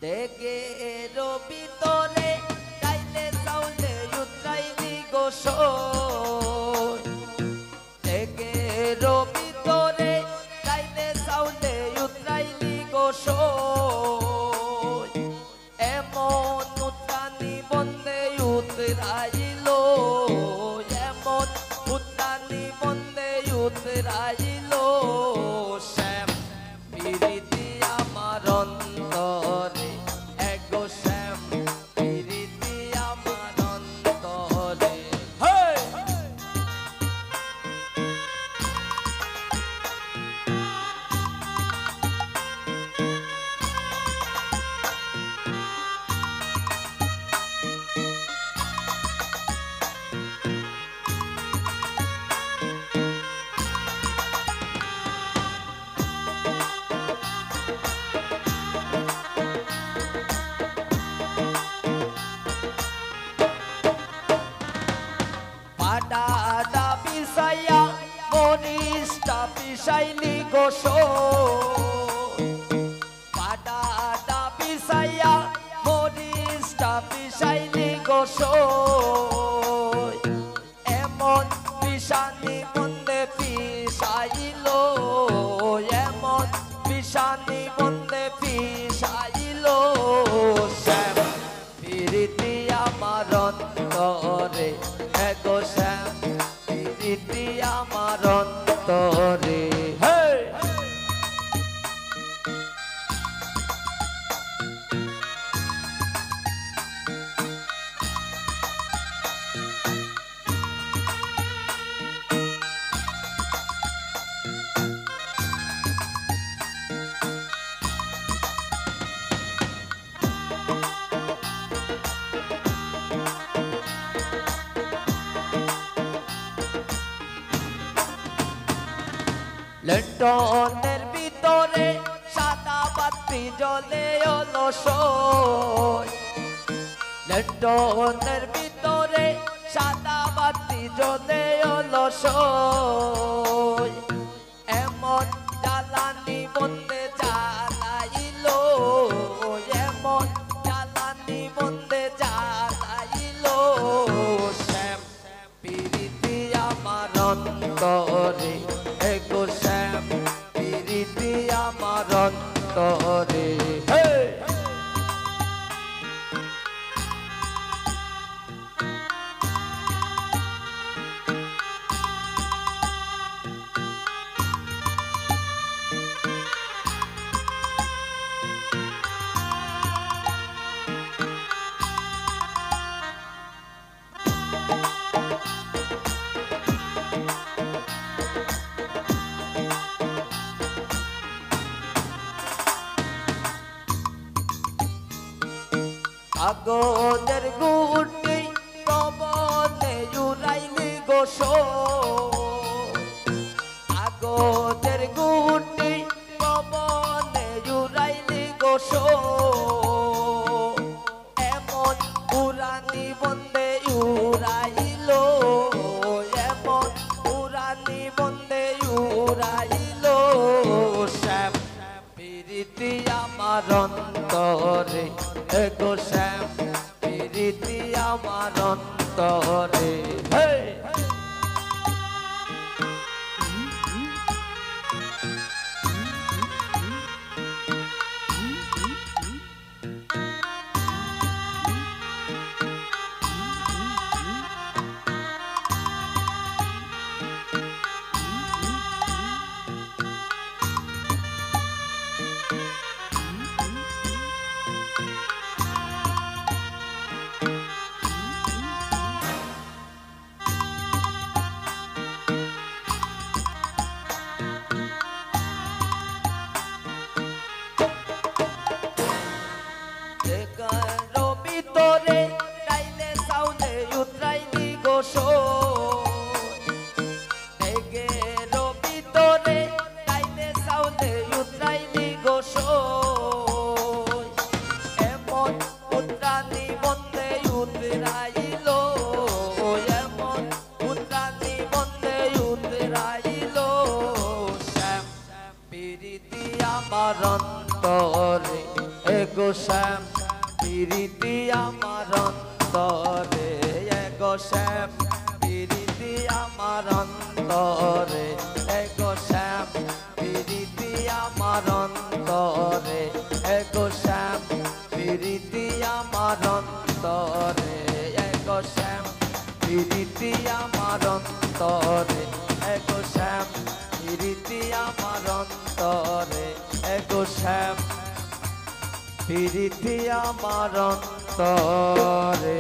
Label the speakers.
Speaker 1: তেগের ভিতরে চাইলে চাউলে উতরাইলি গোসল তেগের ভিতরে চাইলে চাউলে উতরাইলি গোসল এমন উত্তানি বন্দে উতরাইল এমন উত্তানি বন্দে উতরাইল শ্যাম প্রীতি আমার অন্তরে এগো শ্যাম প্রীতি আমার অন্তরে পাডাডা পিসাইয়া মরিচটা পিসাইলি গোসল পাডাডা পিসাইয়া মরিচটা পিসাইলি গোসল এমন পিসানি বন্দে পিসাইল এমন পিসানি বন্দে পিসাইল শ্যাম প্রীতি আমার অন্তরে এগো শ্যাম প্রীতি আমার অন্তরে লন্ডনের ভিতরে সাদা বাতি জ্বলে অলসই লন্ডনের ভিতরে সাদা বাতি জ্বলে অলসই এমন জ্বালানি বন্দে জ্বালাইল এমন জ্বালানি বন্দে জ্বালাইল শ্যাম প্রীতি আমার অন্তরে এগো শ্যাম প্রীতি আমার অন্তরে কাগজের গুটি পবনে উড়াইলি গোসল কাগজের গুটি পবনে উড়াইলি গোসল এমন পুরানি বন্দে উড়াইল এমন পুরানি বন্দে উড়াইল শ্যাম প্রীতি আমার অন্তরে এগো শ্যাম প্রীতি আমার অন্তরে ভিতরে চাইলে চাউলে উতরাইলি গোসল তেগের ভিতরে চাইলে চাউলে উতরাইলি গোসল এমন উত্রানি বন্দে উতরাইল এমন উত্রানি বন্দে উতরাইল শ্যাম প্রীতি আমার অন্তরে এগো শ্যাম প্রীতি আমার অন্তরে এগো শ্যাম প্রীতি আমার অন্তরে এগো শ্যাম প্রীতি আমার অন্তরে এগো শ্যাম প্রীতি আমার অন্তরে এগো শ্যাম প্রীতি আমার অন্তরে এগো শ্যাম প্রীতি আমার অন্তরে এগো শ্যাম প্রীতি আমার অন্তরে